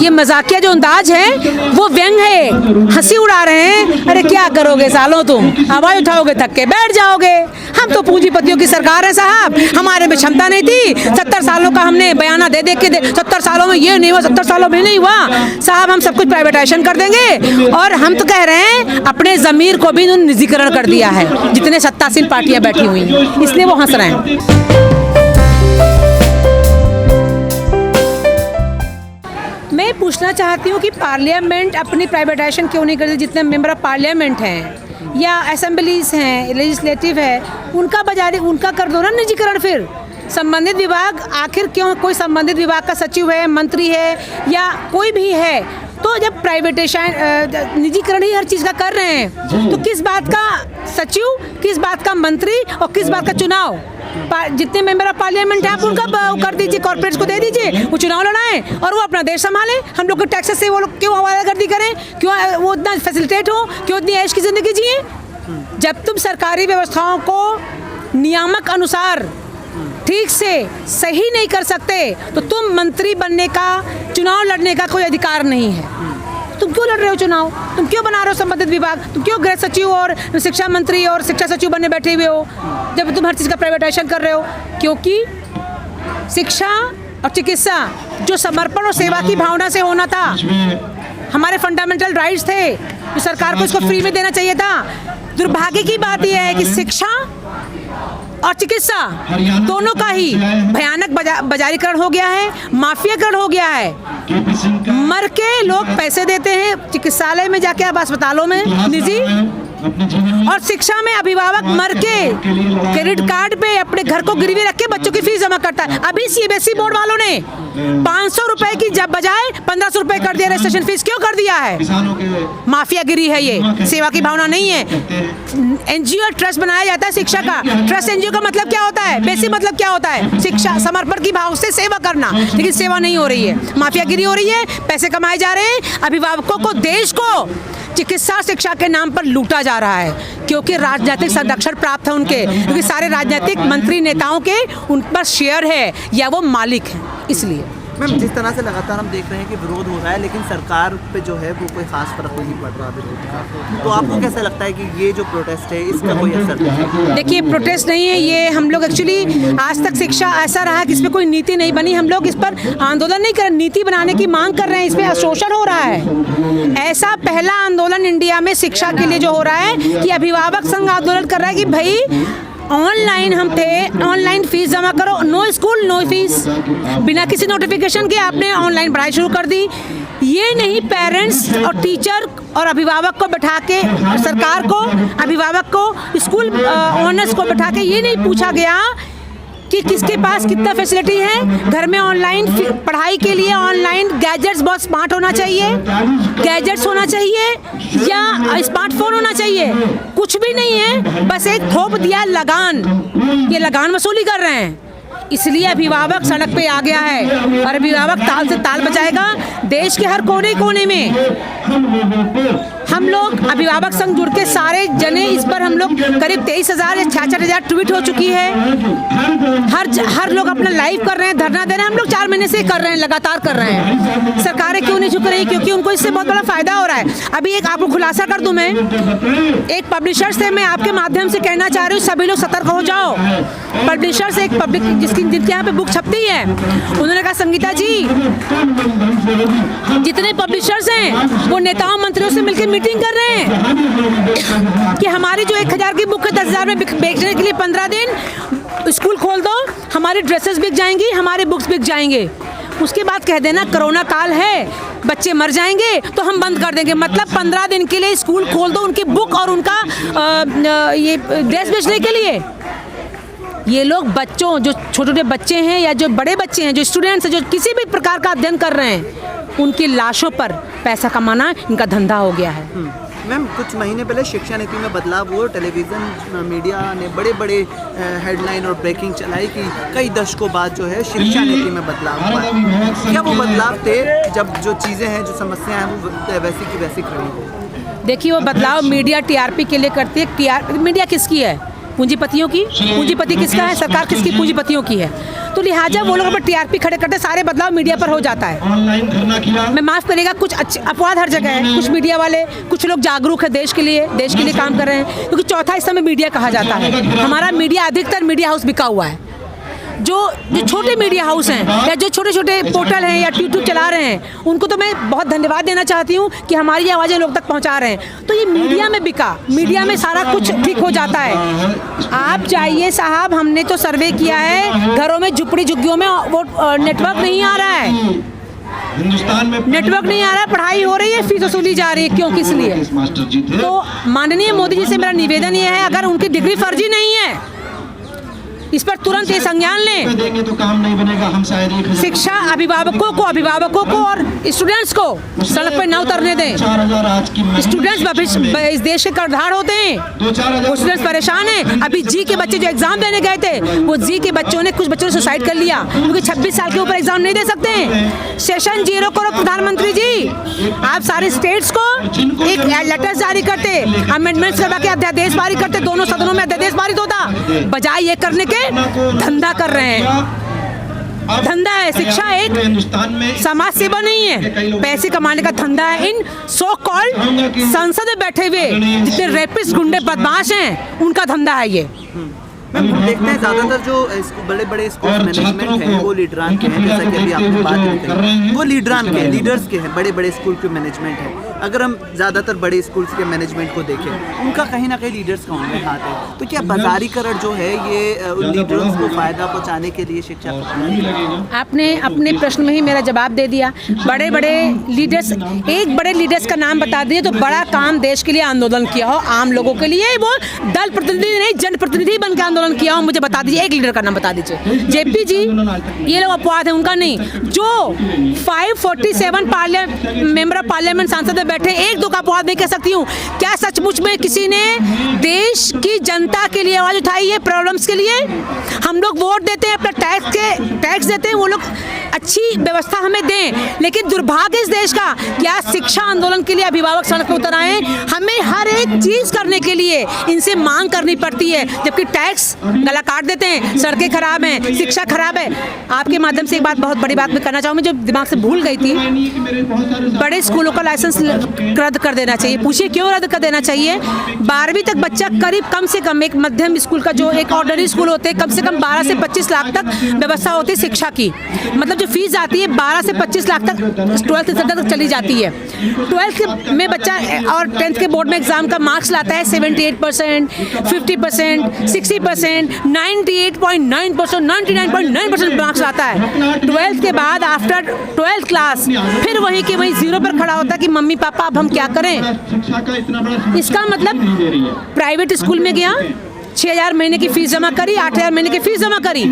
ये मजाकिया जो अंदाज है वो व्यंग है, हंसी उड़ा रहे हैं। अरे क्या करोगे सालों, तुम आवाज उठाओगे थक के बैठ जाओगे। हम तो पूंजीपतियों की सरकार है साहब, हमारे में क्षमता नहीं थी। 70 सालों का हमने बयाना दे के 70 सालों में ये नहीं हुआ, 70 सालों में नहीं हुआ साहब, हम सब कुछ प्राइवेटाइजेशन कर देंगे। और हम तो कह रहे हैं अपने जमीर को भी निजीकरण कर दिया है, जितने सत्तासीन पार्टियां बैठी हुई हैं, इसलिए वो हंस रहे हैं। मैं पूछना चाहती हूँ कि पार्लियामेंट अपनी प्राइवेटाइजेशन क्यों नहीं करती? जितने मेंबर ऑफ पार्लियामेंट हैं या असेंबलीज हैं, लेजिस्लेटिव है, उनका कर दो ना निजीकरण। फिर संबंधित विभाग, आखिर क्यों कोई संबंधित विभाग का सचिव है, मंत्री है या कोई भी है, तो जब प्राइवेटाइजेशन निजीकरण ही हर चीज़ का कर रहे हैं तो किस बात का सचिव, किस बात का मंत्री और किस बात का चुनाव? जितने मेंबर ऑफ पार्लियामेंट हैं आप उनका कर दीजिए, कॉर्पोरेट्स को दे दीजिए, वो चुनाव लड़ाएं और वो अपना देश संभालें। हम लोग को टैक्सेस से वो लोग क्यों हवालागर्दी करें? क्यों वो इतना फैसिलिटेट हो? क्यों इतनी ऐश की ज़िंदगी जिए? जब तुम सरकारी व्यवस्थाओं को नियामक अनुसार ठीक से सही नहीं कर सकते तो तुम मंत्री बनने का, चुनाव लड़ने का कोई अधिकार नहीं है। तुम क्यों लड़ रहे हो चुनाव? तुम क्यों बना रहे हो संबंधित विभाग? तुम क्यों गृह सचिव और शिक्षा मंत्री और शिक्षा सचिव बनने बैठे हुए हो जब तुम हर चीज़ का प्राइवेटाइजेशन कर रहे हो? क्योंकि शिक्षा और चिकित्सा जो समर्पण और सेवा की भावना से होना था, हमारे फंडामेंटल राइट्स थे, जो सरकार को इसको फ्री में देना चाहिए था। दुर्भाग्य की बात यह है कि शिक्षा और चिकित्सा दोनों का ही भयानक बाजारीकरण हो गया है, माफियाकरण हो गया है। मर के लोग पैसे देते हैं चिकित्सालय में जाके, अब अस्पतालों में निजी, और शिक्षा में अभिभावक मर के क्रेडिट कार्ड पे अपने घर को गिरवी रख के बच्चों की फीस जमा करता है। अभी सीबीएसई बोर्ड वालों ने 500 रुपए की जब बजाय 1500 रुपए कर दिया रजिस्ट्रेशन फीस। क्यों कर दिया है? माफियागिरी है ये, सेवा की भावना नहीं है। एनजीओ ट्रस्ट बनाया जाता है शिक्षा का। ट्रस्ट एनजीओ का मतलब क्या होता है? बेसिक मतलब क्या होता है? शिक्षा, समर्पण की भाव से सेवा करना, लेकिन सेवा नहीं हो रही है, माफियागिरी हो रही है, पैसे कमाए जा रहे हैं। अभिभावकों को, देश को चिकित्सा शिक्षा के नाम पर लूटा जा रहा है क्योंकि राजनीतिक संरक्षण प्राप्त है उनके, क्योंकि सारे राजनीतिक मंत्री नेताओं के उन पर शेयर है या वो मालिक हैं, इसलिए। मैम, जिस तरह से लगातार हम देख रहे हैं कि विरोध हो रहा है लेकिन सरकार पे जो है वो कोई खास फर्क नहीं पड़ रहा विरोध का, तो आपको कैसा लगता है कि ये जो प्रोटेस्ट है इसका कोई असर नहीं? देखिए, प्रोटेस्ट नहीं है ये, हम लोग एक्चुअली आज तक शिक्षा ऐसा रहा कि इसमें कोई नीति नहीं बनी। हम लोग इस पर आंदोलन नहीं कर रहे, नीति बनाने की मांग कर रहे हैं। इसमें शोषण हो रहा है। ऐसा पहला आंदोलन इंडिया में शिक्षा के लिए जो हो रहा है कि अभिभावक संघ आंदोलन कर रहा है कि भाई ऑनलाइन हम थे, ऑनलाइन फीस जमा करो, नो स्कूल नो फीस, बिना किसी नोटिफिकेशन के आपने ऑनलाइन पढ़ाई शुरू कर दी। ये नहीं, पेरेंट्स और टीचर और अभिभावक को बैठा के, सरकार को, अभिभावक को, स्कूल ओनर्स को बैठा के ये नहीं पूछा गया कि किसके पास कितना फैसिलिटी है। घर में ऑनलाइन पढ़ाई के लिए ऑनलाइन गैजेट्स बहुत स्मार्ट होना चाहिए, गैजेट्स होना चाहिए या स्मार्टफोन होना चाहिए, कुछ भी नहीं है। बस एक थोप दिया लगान, ये लगान वसूली कर रहे हैं। इसलिए अभिभावक सड़क पे आ गया है और अभिभावक ताल से ताल बजाएगा। देश के हर कोने कोने में हम लोग अभिभावक संघ जुड़ के सारे जने इस पर, हम लोग करीब 23,000 या 66,000 ट्वीट हो चुकी है। हर लोग अपना लाइव कर रहे हैं, धरना दे रहे हैं। हम लोग 4 महीने से कर रहे हैं, लगातार कर रहे हैं। सरकारें क्यों नहीं झुक रही? क्योंकि उनको इससे बहुत बड़ा फायदा हो रहा है। अभी एक आपको खुलासा कर दूं, मैं एक पब्लिशर से मैं आपके माध्यम से कहना चाह रही हूँ, सभी लोग सतर्क हो जाओ। पब्लिशर से एक पब्लिक जिनके यहाँ पे बुक छपती है, उन्होंने कहा संगीता जी, जितने पब्लिशर्स हैं वो नेताओं मंत्रियों से मिलकर मीटिंग कर रहे हैं कि हमारी जो 1,000 की बुक है 10,000 में बेचने के लिए 15 दिन स्कूल खोल दो, हमारी ड्रेसेस बिक जाएंगी, हमारे बुक्स बिक जाएंगे। उसके बाद कह देना कोरोना काल है, बच्चे मर जाएंगे तो हम बंद कर देंगे। मतलब 15 दिन के लिए स्कूल खोल दो उनकी बुक और उनका ये ड्रेस बेचने के लिए। ये लोग बच्चों, जो छोटे छोटे बच्चे हैं या जो बड़े बच्चे हैं, जो स्टूडेंट्स हैं, जो किसी भी प्रकार का अध्ययन कर रहे हैं, उनकी लाशों पर पैसा कमाना इनका धंधा हो गया है। मैम, कुछ महीने पहले शिक्षा नीति में बदलाव हुआ, टेलीविज़न मीडिया ने बड़े बड़े हेडलाइन और ब्रेकिंग चलाई कि कई दशकों बाद जो है शिक्षा नीति में बदलाव हुआ है। क्या वो बदलाव थे जब जो चीज़ें हैं, जो समस्याएं हैं वो वैसी की वैसी खड़ी हो? देखिए, वो बदलाव मीडिया टीआरपी के लिए करती है। मीडिया किसकी है? पूंजीपतियों की। पूंजीपति किसका है? सरकार किसकी? पूंजीपतियों की है। तो लिहाजा वो लोग अपने टीआरपी खड़े करते, सारे बदलाव मीडिया पर हो जाता है। मैं माफ़ करेगा, कुछ अच्छे अपवाद हर जगह है। कुछ मीडिया वाले, कुछ लोग जागरूक है देश के लिए काम कर रहे हैं, क्योंकि चौथा हिस्सा में मीडिया कहा जाता है। हमारा मीडिया, अधिकतर मीडिया हाउस बिका हुआ है। जो छोटे मीडिया हाउस हैं या जो छोटे छोटे पोर्टल हैं या यूट्यूब चला रहे हैं, उनको तो मैं बहुत धन्यवाद देना चाहती हूँ कि हमारी आवाज़ें लोग तक पहुँचा रहे हैं। तो ये मीडिया में बिका, मीडिया में सारा कुछ ठीक हो जाता है। आप जाइए साहब, हमने तो सर्वे किया है, घरों में झुपड़ी झुग्गियों में वो नेटवर्क नहीं आ रहा है, हिंदुस्तान में नेटवर्क नहीं आ रहा है, पढ़ाई हो रही है, फीस वसूली जा रही है। क्यों? किस लिए? तो माननीय मोदी जी से मेरा निवेदन ये है, अगर उनकी डिग्री फर्जी नहीं है, इस पर तुरंत ये संज्ञान लें। देंगे तो काम नहीं बनेगा। हम शायद शिक्षा अभिभावकों को और स्टूडेंट्स को सड़क पर न उतरने दें। 4,000 आज की स्टूडेंट्स भविष्य इस देश के कर्णधार होते हैं। वो स्टूडेंट्स परेशान हैं। अभी जी के बच्चे जो एग्जाम देने गए थे, वो जी के बच्चों ने, कुछ बच्चों ने सुसाइड कर लिया, क्योंकि 26 साल के ऊपर एग्जाम नहीं दे सकते हैं। सेशन 0 करो प्रधानमंत्री जी। आप सारे स्टेट्स को एक लेटर जारी करते, अमेंडमेंट्स करवा के अध्यादेश पारित करते, दोनों सदनों में अध्यादेश पारित होता। बजाय ये करने के धंधा कर रहे हैं। धंधा है, शिक्षा एक समाज सेवा नहीं है, पैसे कमाने का धंधा है। इन सो कॉल्ड संसद में बैठे हुए जितने रेपिस्ट, गुंडे, बदमाश हैं, उनका धंधा है ये। मैम, हम देखते हैं ज़्यादातर जो बड़े बड़े स्कूल मैनेजमेंट हैं वो लीडरान के हैं, जैसा कि अभी आपने बात की, वो लीडरान के, लीडर्स के हैं, बड़े बड़े स्कूल के मैनेजमेंट हैं। अगर हम ज़्यादातर बड़े स्कूल्स के मैनेजमेंट को देखें, उनका कहीं ना कहीं लीडर्स का उनमें हाथ है। तो क्या बाजारीकरण जो है ये उन लीडर्स को फ़ायदा पहुँचाने के लिए शिक्षा? आपने अपने प्रश्न में ही मेरा जवाब दे दिया। बड़े बड़े लीडर्स, एक बड़े लीडर्स का नाम बता दिए तो बड़ा काम देश के लिए आंदोलन किया हो, आम लोगों के लिए, वो दल प्रतिनिधि नहीं, जनप्रतिनिधि बन के आंदोलन किया हो, मुझे बता दीजिए, एक लीडर का नाम बता दीजिए। जेपी जी, ये लोग अपवाद है, उनका नहीं। जो 547 मेंबर ऑफ पार्लियामेंट सांसद में बैठे, एक दो का अपवाद नहीं कह सकती हूँ। क्या सचमुच में किसी ने देश की जनता के लिए आवाज उठाई है, प्रॉब्लम्स के लिए? हम लोग वोट देते हैं, अपना टैक्स देते हैं, वो लोग अच्छी व्यवस्था हमें दें, लेकिन दुर्भाग्य इस देश का, क्या शिक्षा आंदोलन के लिए अभिभावक सड़क पर उतर आए? हमें हर एक चीज करने के लिए इनसे मांग करनी पड़ती है, जबकि टैक्स गला काट देते हैं। सड़कें खराब हैं, शिक्षा खराब है। आपके माध्यम से एक बात, बहुत बड़ी बात मैं करना चाहूँगी, जो दिमाग से भूल गई थी। बड़े स्कूलों का लाइसेंस रद्द कर देना चाहिए। पूछिए क्यों रद्द कर देना चाहिए? 12वीं तक बच्चा करीब, कम से कम एक मध्यम स्कूल का, जो एक ऑर्डिनरी स्कूल होते हैं, कम से कम 12 से 25 लाख तक व्यवस्था होती है शिक्षा की। मतलब जो फीस आती है 12 से 25 लाख तक 12th तक चली जाती है। 12th में बच्चा और 10th के बोर्ड में एग्जाम का मार्क्स लाता है 78%, 50%, 60%, 98.9%, 99.9% मार्क्स लाता है। 12th के बाद आफ्टर 12th क्लास फिर वहीं के वहीं 0 पर खड़ा होता है कि मम्मी पापा अब हम क्या करें। इसका मतलब प्राइवेट स्कूल में गया, 6,000 महीने की फीस जमा करी, 8,000 महीने की फीस जमा करी,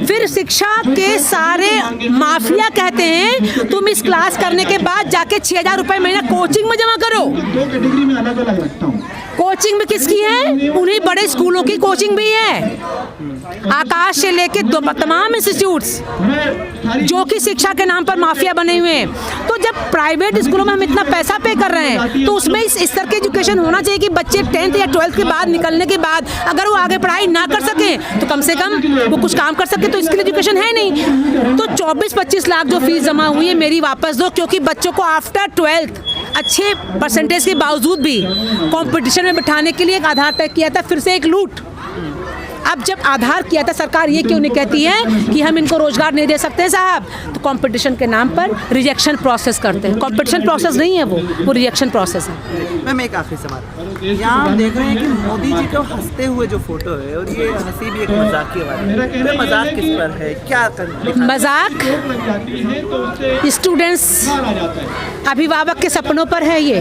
फिर शिक्षा के सारे माफिया कहते हैं तुम इस क्लास करने के बाद जाके 6,000 रुपए महीना कोचिंग में जमा करो। कोचिंग में किसकी है? उन्हीं बड़े स्कूलों की कोचिंग भी है, आकाश से लेके तमाम इंस्टीट्यूट्स जो कि शिक्षा के नाम पर माफिया बने हुए हैं। तो जब प्राइवेट स्कूलों में हम इतना पैसा पे कर रहे हैं, तो उसमें इस स्तर की एजुकेशन होना चाहिए कि बच्चे 10th या 12th के बाद निकलने के बाद अगर वो आगे पढ़ाई ना कर सके तो कम से कम वो कुछ काम कर सके। तो इसके लिए एजुकेशन है नहीं। तो 24-25 लाख जो फीस जमा हुई है मेरी वापस दो, क्योंकि बच्चों को आफ्टर 12th अच्छे परसेंटेज के बावजूद भी कंपटीशन में बिठाने के लिए एक आधार तय किया था, फिर से एक लूट। अब जब आधार किया था, सरकार ये क्यों नहीं कहती है कि हम इनको रोजगार नहीं दे सकते साहब? तो कंपटीशन के नाम पर रिजेक्शन प्रोसेस करते हैं। कंपटीशन प्रोसेस नहीं है, वो रिजेक्शन प्रोसेस है। मैम, एक आखिरी सवाल, यहाँ हम देख रहे हैं कि मोदी जी का हंसते हुए जो फोटो है, और ये हंसी भी एक मजाक की बात है, तो मजाक किस पर है? क्या मजाक स्टूडेंट्स, अभिभावक के सपनों पर है। ये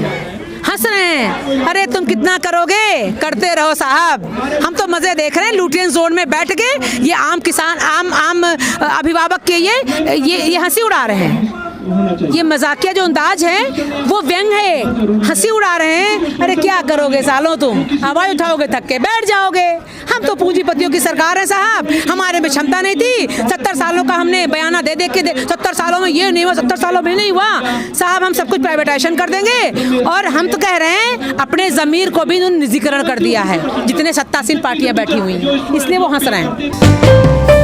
हंस रहे हैं, अरे तुम कितना करोगे, करते रहो साहब, हम तो मजे देख रहे हैं लुटियन जोन में बैठ के। ये आम किसान, आम अभिभावक के ये हंसी उड़ा रहे हैं। ये मजाकिया जो अंदाज है वो व्यंग है, हंसी उड़ा रहे हैं। अरे क्या करोगे सालों, तुम आवाज उठाओगे थक के बैठ जाओगे। हम तो पूंजीपतियों की सरकार है साहब, हमारे में क्षमता नहीं थी। 70 सालों का हमने बयाना दे के 70 सालों में ये नहीं हुआ, 70 सालों में नहीं हुआ साहब, हम सब कुछ प्राइवेटाइजेशन कर देंगे। और हम तो कह रहे हैं अपने ज़मीर को भी उन्होंने निजीकरण कर दिया है, जितने सत्तासीन पार्टियां बैठी हुई हैं, इसलिए वो हंस रहे हैं।